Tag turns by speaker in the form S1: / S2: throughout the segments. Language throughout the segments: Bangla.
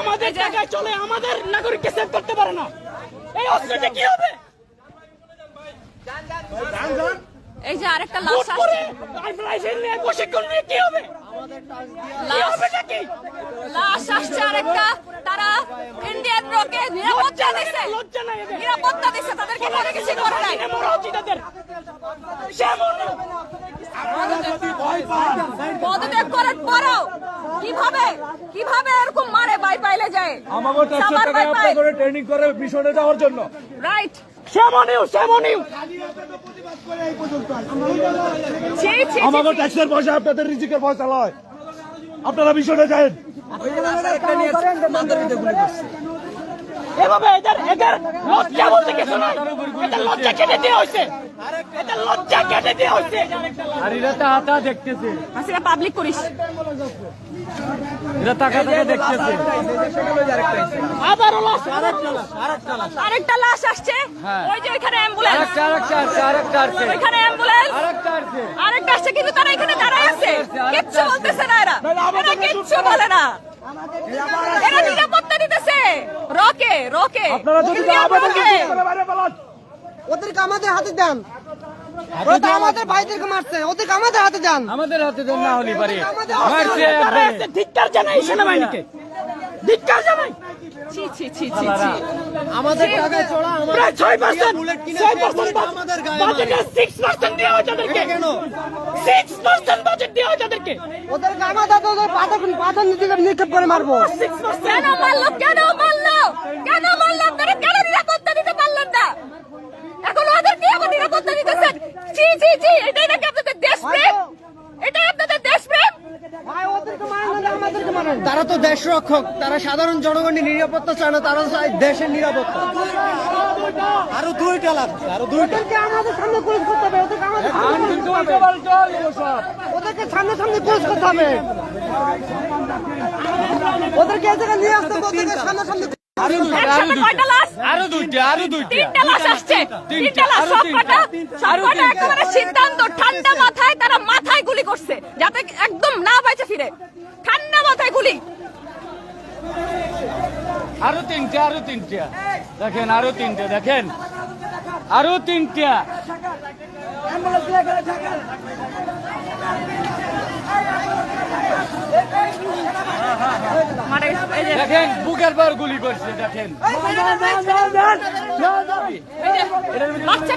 S1: আমাদের জায়গায় চলে আমাদের নাগরিককে সেভ করতে পারে না, এই অস্ত্রটা কি হবে?
S2: এই যে আরেকটা লাশ আসছে,
S1: প্রশিক্ষণ নিয়ে কি হবে?
S2: লাশ আসছে আরেকটা। তারা ইন্ডিয়ান রকে নিরাপত্তা দিচ্ছে, নিরাপত্তা দিচ্ছে, তাদেরকে কোনো কিছু করে নাই। পদত্যাগ করার পরও কিভাবে এরকম মারে বাই পাইলে যায়?
S3: আমাকে ট্যাক্সের টাকা আপনি করে ট্রেনিং করে মিশনে যাওয়ার জন্য।
S2: রাইট।
S3: আমাকে ট্যাক্সের পয়সা আপনাদের রিজিকের পয়সা লয়, আপনারা মিশনে যান।
S1: এভাবে এদের লজ্জা বলতে কিছু নাই, এদের লজ্জা কেটে দেওয়া হয়েছে, এদের লজ্জা কেটে দেওয়া হয়েছে।
S3: আর এরা তাহাতা দেখতেছে,
S2: আসলে পাবলিক করিস,
S3: এরা টাকা টাকা দেখতেছে।
S1: আবারও লাশ,
S2: আরেকটা লাশ আসছে। ওই যে ওইখানে অ্যাম্বুলেন্স, ওইখানে অ্যাম্বুলেন্স, আরেকটা আসছে, কিন্তু তারা এখানে দাঁড়ায় আছে, কিচ্ছু বলতেছে না। এরা কিচ্ছু বলে না, এরা নিরাপত্তা দিতেছে। রকে
S4: ওদেরকে আমাদের হাতে দেন, আমাদের ভাইদেরকে মারছে, ওদেরকে আমাদের হাতে দেন,
S3: আমাদের হাতে দেন, না হলে পারে
S1: ধিক্কার জানাই সেনাবাহিনীকে, ধিক্কার জানাই।
S4: আমাদের টাকায় চড়া
S1: প্রায় 6% বাজেটের 6% দেওয়া হয় তাদেরকে, 6% বাজেট দেওয়া হয় তাদেরকে।
S4: ওদেরকে আমাদের পাথর নিক্ষেপ করে মারবো।
S2: কেন মারলো? আপনারা কেন নিরাপত্তা দিতে পারলেন না? এখন ওদেরকে আবার নিরাপত্তা দিতেছেন। এটাই নাকি আপনাদের দেশপ্রেম? এটাই আপনাদের দেশপ্রেম?
S4: তারা তো দেশ রক্ষক, তারা সাধারণ জনগণের নিরাপত্তা চায় না, তারা চায় দেশের নিরাপত্তা। আরো দুইটা লাগছে, আমাদের সামনে ক্রস করতে হবে, ওদেরকে সামনে ক্রস করতে হবে, ওদেরকে এই জায়গায় নিয়ে আসতে হবে, ওদেরকে সামনে
S2: তিনটা লাশ আসছে, সবকটা একেবারে সিদ্ধান্ত ঠান্ডা মাথায়, তারা মাথায় গুলি করছে যাতে একদম না বাইচে ফিরে, ঠান্ডা মাথায় গুলি।
S3: আরো তিনটা দেখেন, আরো তিনটা দেখেন, বুকের পর গুলি করছে। দেখেন
S2: বাচ্চা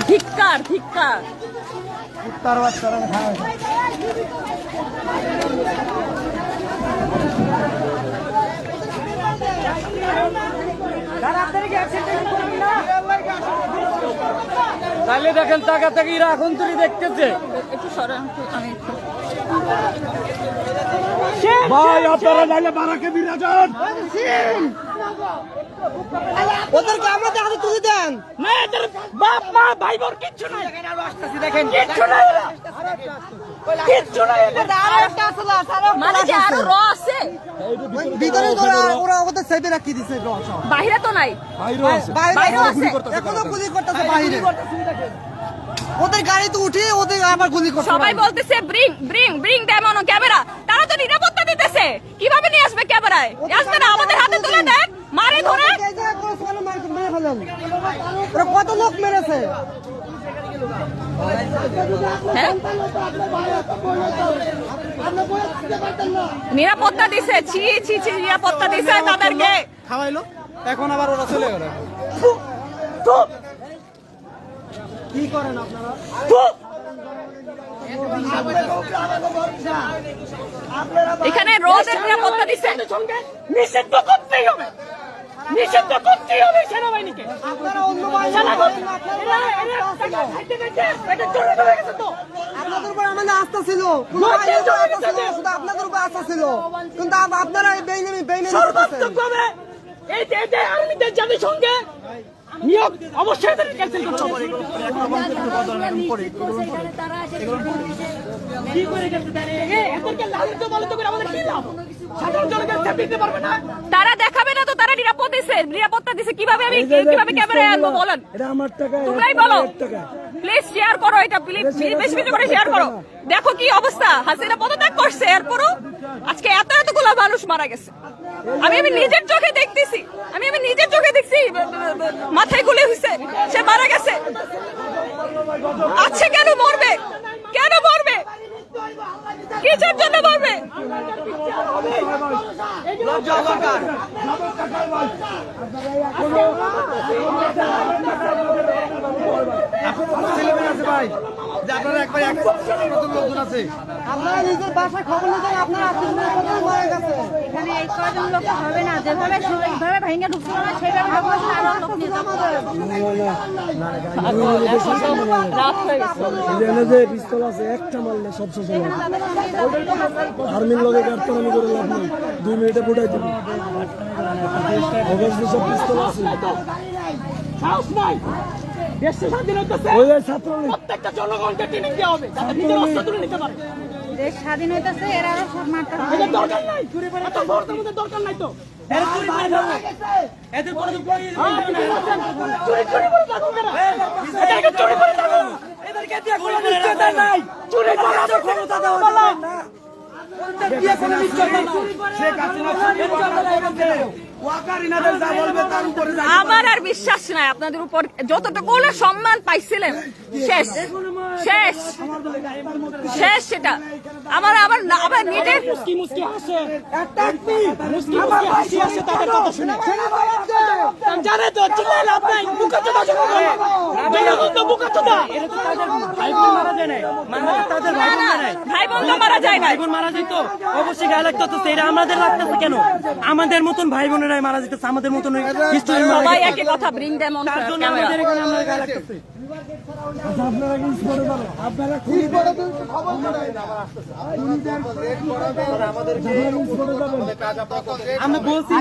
S2: ধিক্কার।
S3: তাহলে দেখেন তাকাতাকিরা এখন তুই দেখতেছে।
S2: একটু সরান, আমি
S3: ভাই আপনারা নাইলে বারাকে বিরাজন,
S4: ওদেরকে আমাদের হাতে তুলে দেন।
S1: না, এদের বাপ মা ভাই বোন কিচ্ছু নাই, দেখেন কিচ্ছু নাই, কিচ্ছু নাই।
S2: মানে যে আরো র আছে
S4: ভিতরে, ওরা ওদের সেভে রাখি দিছে,
S2: বাইরে তো নাই, বাইরেও আছে,
S4: এখনো গুলি করতেছে বাইরে। ওদের গাড়িতে উঠে ওদের আবার গুলি করছে।
S2: সবাই বলতেছে ব্রিং দেম অন ক্যামেরা। তারা তো নিরাপত্তা দিতেছে, কিভাবে নিয়ে আসবে ক্যামেরায়? আসবে না, আমাদের হাতে তুলে দেন, মারে ধরে।
S4: কত লোক মেরেছে?
S2: নিরাপত্তা দিছে, নিরাপত্তা দিছে তাদেরকে।
S4: খাওয়াইলো, এখন আবার ওরা চলে গেল। কি করেন আপনারা?
S2: এখানে রোদের নিরাপত্তা দিচ্ছে,
S1: নিষিদ্ধ করতেই হবে সেনাবাহিনীকে।
S4: আপনাদের উপর আমাদের আস্থা ছিল, শুধু আপনাদের উপর আস্থা ছিল, কিন্তু আপনারা এই বেইমানি
S1: সর্বাত্মকভাবে এই যে আর্মিদের জাতিসংঘে নিয়োগ অবশ্যই ক্যান্সেল করতে হবে। কি করে করতে পারে? এদেরকে লালিত পালিত করে আমাদের কি লাভ? সাধারণ জনগণ দিতে পারবে না,
S2: তারা দেখাবে না তো তারা নিরাপত্তা নিরাপত্তা দিছে, কিভাবে আমি কিভাবে ক্যামেরায় আনবো বলেন?
S3: এটা আমার টাকা,
S2: তোমরাই বলো। প্লিজ শেয়ার করো এটা, প্লিজ বেশি বেশি করে শেয়ার করো। দেখো কি অবস্থা, হাসিনা পদত্যাগ করছে, এরপরও আজকে এতগুলো মানুষ মারা গেছে। আমি নিজের চোখে দেখতেছি, আমি নিজের চোখে দেখছি, মাথায় গুলি হয়েছে, সে মারা গেছে। আচ্ছা কেন মরবে, কেন মরবে, কিসের জন্য মরবে?
S4: আপনারা নিজের বাসায় খবর নিতে আপনারা মারা গেছে।
S5: এখানে এই কয়জন লোক হবে না, যেভাবে ভেঙে ঢুকছিল না সেভাবে আরো লোক নিয়ে যাবো।
S2: রাত হয়ে গেছে।
S3: যে পিস্তল আছে একটা মারলে সব শেষ হয়ে যাবে। আর্মির লগে গাড়তারামি করে লাভ নেই, 2 মিনিটে ফুটাই দিবি। অবশ্যই সব পিস্তল আছে।
S1: সাহস নাই, দেশে স্বাধীন হইতেছে,
S3: ওই যে ছাত্রলীগ
S1: প্রত্যেকটা জনগণকে ট্রেনিং দেওয়া হবে যাতে নিজের অস্ত্র তুলে নিতে পারে।
S5: দেশ স্বাধীন হইতেছে, এরা আরো সব মারতে হবে।
S1: এদের দরকার নাই, এত ভোটের মধ্যে দরকার নাই তো। এদের পরে চুরি করে থাকুক এরা। এদেরকে চুরি করে থাকুক, এদেরকে দিয়ে কোনো নিশ্চয়তা নাই, চুরি করার ক্ষমতা দেওয়া যাবে না। দিয়ে কোনো নিশ্চয়তা নাই।
S2: আমার আর বিশ্বাস নাই আপনাদের উপর, যতটুকু সম্মান পাইছিলেন শেষ শেষ শেষ, সেটা আমার আমার আবার নিজের
S1: মুস্কি মুস্কি হাসে, মুস্কি মুস্কি হাসি আসে তাদের কথা শুনে। জানে তো চিল্লাই লাভ নাই, বুকাচোদা জনগণ, জনগণ তো বুকাচোদা। এরা তো তাদের ভাই বোন মারা যায় নাই, তাদের ভাই বোন মারা যায়,
S2: ভাই বোন তো মারা যায় না,
S1: ভাই বোন মারা যেত অবশ্যই গায়ে লাগতো। তো সেটা আমাদের লাগতেছে কেন? আমাদের মতন ভাই বোনেরাই মারা যেতেছে, আমাদের মতন হিস্টোরি মারা
S2: সবাই
S1: যেতেছে।
S2: একই কথা, ব্রিং দেম অন
S1: তার জন্য
S2: ক্যামেরা।
S1: আমাদের এখানে আমরা গায়ে লাগতেছে।
S3: আপনারা কি করে পারো? আপনারা খুব
S1: আমরা বলছি